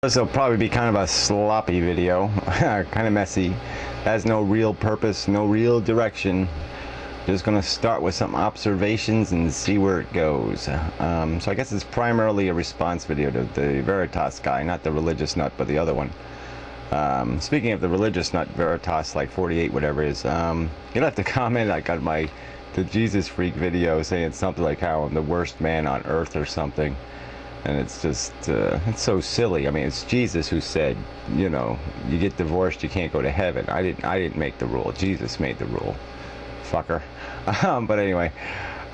This will probably be kind of a sloppy video, kind of messy, has no real purpose, no real direction. Just gonna start with some observations and see where it goes. So I guess it's primarily a response video to the Veritas guy, not the religious nut, but the other one. Speaking of the religious nut, Veritas, like 48, whatever it is, you'll have to comment like on the Jesus Freak video saying something like how I'm the worst man on earth or something. And it's just, it's so silly. I mean, it's Jesus who said, you know, you get divorced, you can't go to heaven. I didn't make the rule. Jesus made the rule. Fucker. But anyway,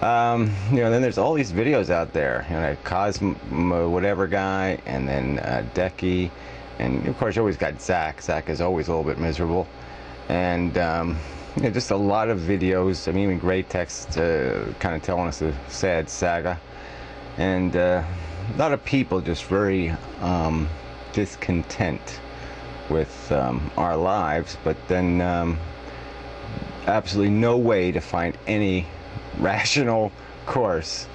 you know, then there's all these videos out there. You know, Cosmo whatever guy, and then Decky, and of course you always got Zach. Zach is always a little bit miserable, and you know, just a lot of videos. I mean, even Great Text kind of telling us a sad saga, and a lot of people just very discontent with our lives, but then absolutely no way to find any rational course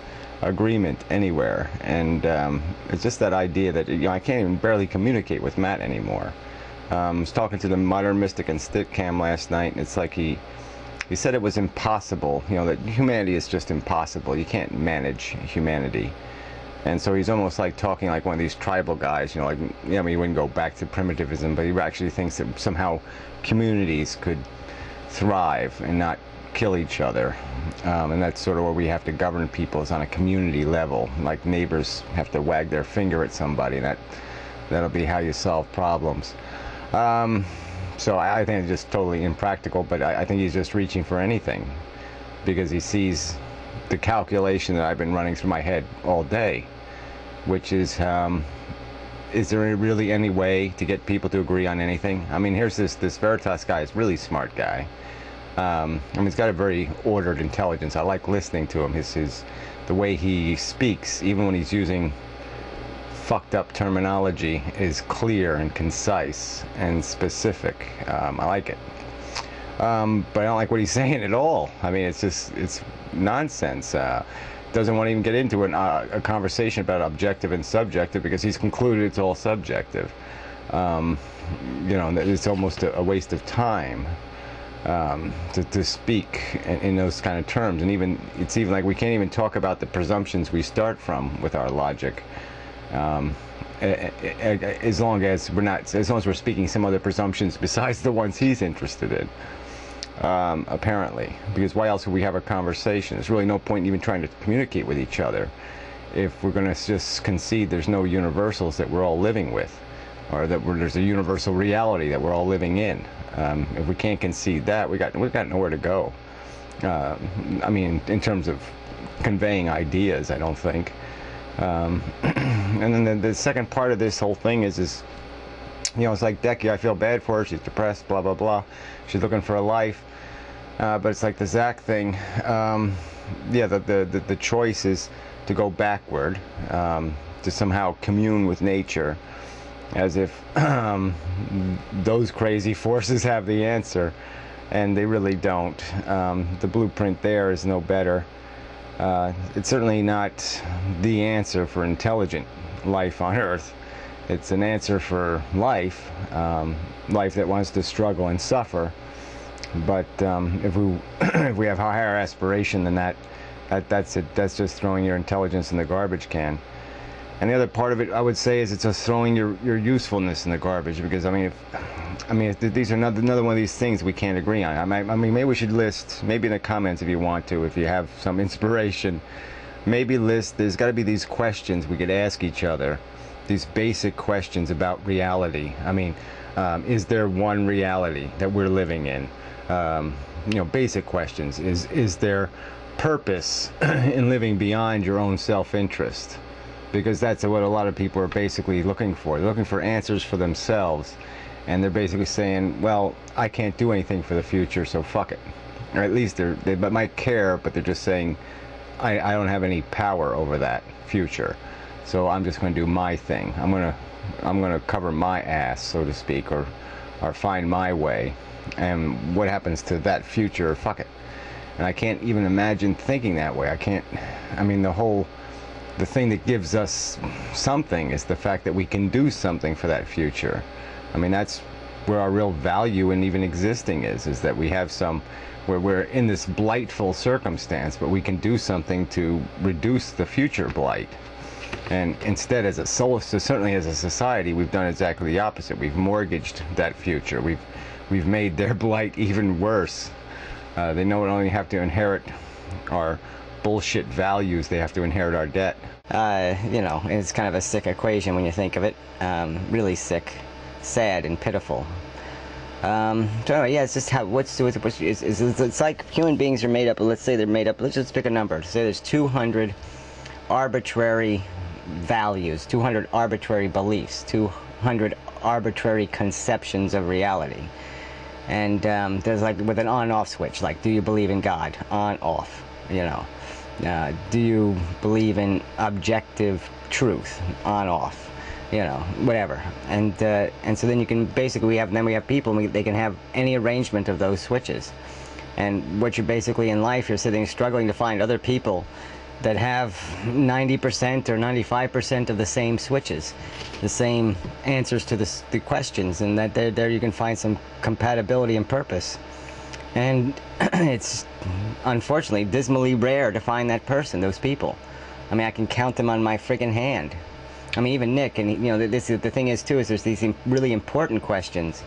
agreement anywhere. And it's just that idea that, you know, I can't even barely communicate with Matt anymore. I was talking to the Modern Mystic and Stickam last night, and it's like he said it was impossible, you know, that humanity is just impossible. You can't manage humanity. And so he's almost like talking like one of these tribal guys, you know, like, yeah, I mean, he wouldn't go back to primitivism, but he actually thinks that somehow communities could thrive and not kill each other. And that's sort of where we have to govern people, is on a community level. Like neighbors have to wag their finger at somebody, and that'll be how you solve problems. So I think it's just totally impractical, but I think he's just reaching for anything because he sees the calculation that I've been running through my head all day, which is there really any way to get people to agree on anything? I mean, here's this Veritas guy, is a really smart guy. I mean, he's got a very ordered intelligence. I like listening to him. The way he speaks, even when he's using fucked up terminology, is clear and concise and specific. I like it. But I don't like what he's saying at all. I mean, it's nonsense. Doesn't want to even get into a conversation about objective and subjective because he's concluded it's all subjective. You know, it's almost a waste of time to speak in those kind of terms. And it's even like we can't even talk about the presumptions we start from with our logic. As long as we're speaking some other presumptions besides the ones he's interested in. Apparently, because why else would we have a conversation? There's really no point in even trying to communicate with each other if we're going to just concede there's no universals that we're all living with, or that there's a universal reality that we're all living in. If we can't concede that, we've got nowhere to go. I mean, in terms of conveying ideas, I don't think. And then the second part of this whole thing is you know, it's like Decky, I feel bad for her, she's depressed, blah blah blah, she's looking for a life, but it's like the Zach thing. Yeah, the choice is to go backward, to somehow commune with nature, as if those crazy forces have the answer, and they really don't. The blueprint there is no better. It's certainly not the answer for intelligent life on Earth. It's an answer for life, life that wants to struggle and suffer. But if we have higher aspiration than that's it. That's just throwing your intelligence in the garbage can. And the other part of it, I would say, is it's just throwing your usefulness in the garbage. Because I mean, if these are another one of these things we can't agree on. I mean, maybe we should list, maybe in the comments if you want to, if you have some inspiration, maybe list. There's got to be these questions we could ask each other. These basic questions about reality. I mean, is there one reality that we're living in? You know, basic questions. Is there purpose in living beyond your own self-interest? Because that's what a lot of people are basically looking for. They're looking for answers for themselves, and they're basically saying, well, I can't do anything for the future, so fuck it. Or at least they might care, but they're just saying, I don't have any power over that future. So I'm just going to do my thing. I'm going to cover my ass, so to speak, or find my way. And what happens to that future? Fuck it. And I can't even imagine thinking that way. I mean, the whole the thing that gives us something is the fact that we can do something for that future. I mean, that's where our real value in even existing is that we have where we're in this blightful circumstance, but we can do something to reduce the future blight. And instead, certainly as a society, we've done exactly the opposite. We've mortgaged that future. We've made their blight even worse. They not only have to inherit our bullshit values, they have to inherit our debt. You know, it's kind of a sick equation when you think of it. Really sick, sad, and pitiful. So anyway, yeah, it's just how it's like human beings are made up. Let's say they're made up. Let's just pick a number. Say there's 200 arbitrary values, 200 arbitrary beliefs, 200 arbitrary conceptions of reality. And there's like with an on-off switch, like, do you believe in God? On, off, you know. Do you believe in objective truth? On, off, you know, whatever. And so then you can basically, we have people, and they can have any arrangement of those switches. And what you're basically in life, you're sitting struggling to find other people that have 90% or 95% of the same switches, the same answers to the questions, and that there you can find some compatibility and purpose. And it's unfortunately dismally rare to find that person, those people. I mean, I can count them on my friggin' hand. I mean, even Nick, and you know, the thing is too, is there's these really important questions,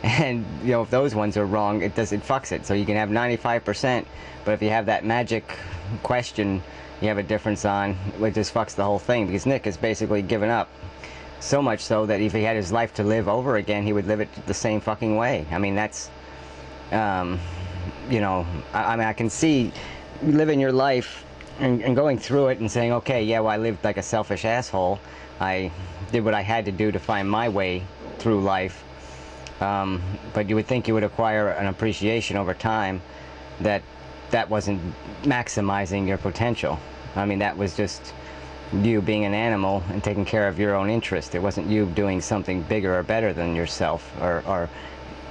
and you know, if those ones are wrong, it fucks it. So you can have 95%, but if you have that magic question you have a difference on, it just fucks the whole thing, because Nick has basically given up. So much so that if he had his life to live over again, he would live it the same fucking way. I mean, that's, you know, I mean, I can see living your life and going through it and saying, okay, yeah, well, I lived like a selfish asshole. I did what I had to do to find my way through life. But you would think you would acquire an appreciation over time that wasn't maximizing your potential. I mean, that was just you being an animal and taking care of your own interest. It wasn't you doing something bigger or better than yourself, or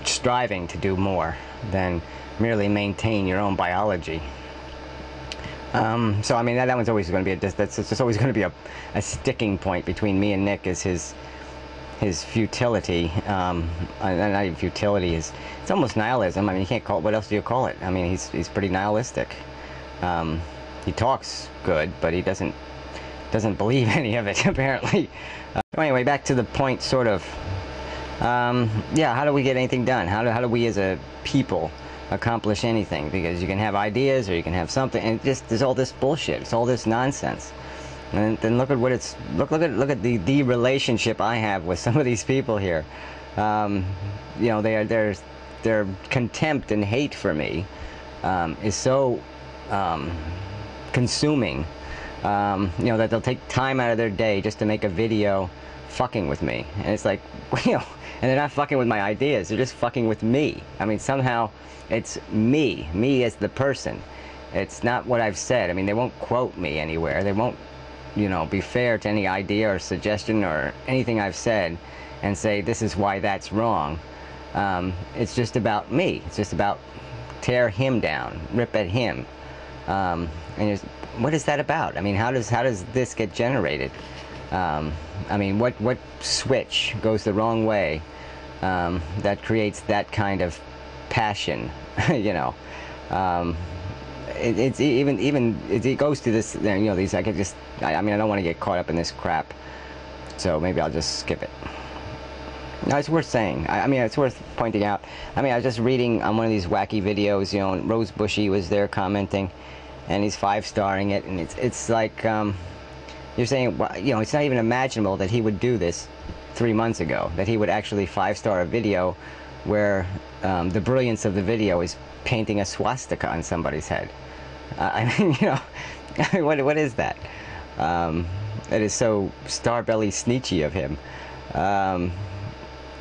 striving to do more than merely maintain your own biology. So I mean, that one's always going to be that's just always going to be a sticking point between me and Nick, is his futility. Not even futility, it's almost nihilism. I mean, you can't call it, what else do you call it? I mean, he's pretty nihilistic. He talks good, but he doesn't believe any of it, apparently. Anyway, back to the point, sort of. Yeah, how do we get anything done? How do we as a people accomplish anything? Because you can have ideas, or you can have something, and there's all this bullshit. It's all this nonsense. And then look at what it's look at the relationship I have with some of these people here. You know, their contempt and hate for me is so consuming. You know, that they'll take time out of their day just to make a video fucking with me, and it's like, you know, and they're not fucking with my ideas, they're just fucking with me. I mean, somehow it's me as the person. It's not what I've said. I mean, they won't quote me anywhere. They won't, you know, be fair to any idea or suggestion or anything I've said and say this is why that's wrong. It's just about me. It's just about tear him down, rip at him. And what is that about? I mean, how does this get generated? I mean, what switch goes the wrong way that creates that kind of passion? You know, it goes to this. You know, these. I mean, I don't want to get caught up in this crap, so maybe I'll just skip it. No, it's worth saying. I mean, it's worth pointing out. I mean, I was just reading on one of these wacky videos, you know, and Rose Bushy was there commenting, and he's 5-starring it, and it's like, you're saying, well, you know, it's not even imaginable that he would do this 3 months ago, that he would actually 5-star a video where the brilliance of the video is painting a swastika on somebody's head. I mean, you know, what is that? It is so starbelly sneechy of him.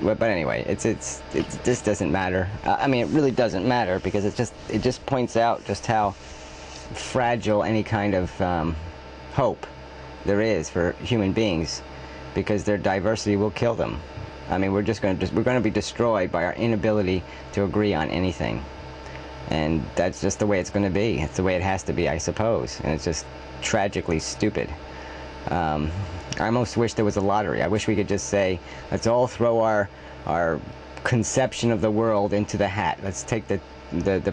But anyway, it just doesn't matter. I mean, it really doesn't matter, because it just points out just how fragile any kind of hope there is for human beings, because their diversity will kill them. I mean, we're going to be destroyed by our inability to agree on anything, and that's just the way it's going to be. It's the way it has to be, I suppose, and it's just tragically stupid. I almost wish there was a lottery. I wish we could just say, let's all throw our conception of the world into the hat. Let's take the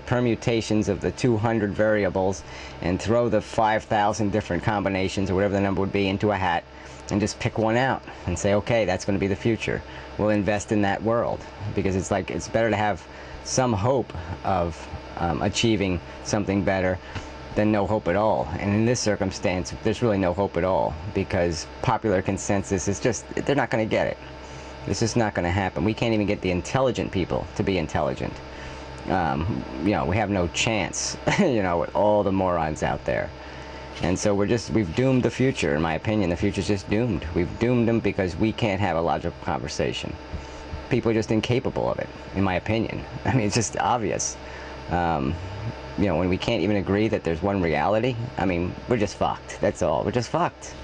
permutations of the 200 variables and throw the 5,000 different combinations or whatever the number would be into a hat and just pick one out and say, okay, that's going to be the future. We'll invest in that world, because it's like, it's better to have some hope of achieving something better than no hope at all. And in this circumstance, there's really no hope at all, because popular consensus is just, they're not going to get it. It's just not going to happen. We can't even get the intelligent people to be intelligent. You know, we have no chance, you know, with all the morons out there. And so we've doomed the future, in my opinion. The future's just doomed. We've doomed them because we can't have a logical conversation. People are just incapable of it, in my opinion. I mean, it's just obvious. You know, when we can't even agree that there's one reality, I mean, we're just fucked. That's all. We're just fucked.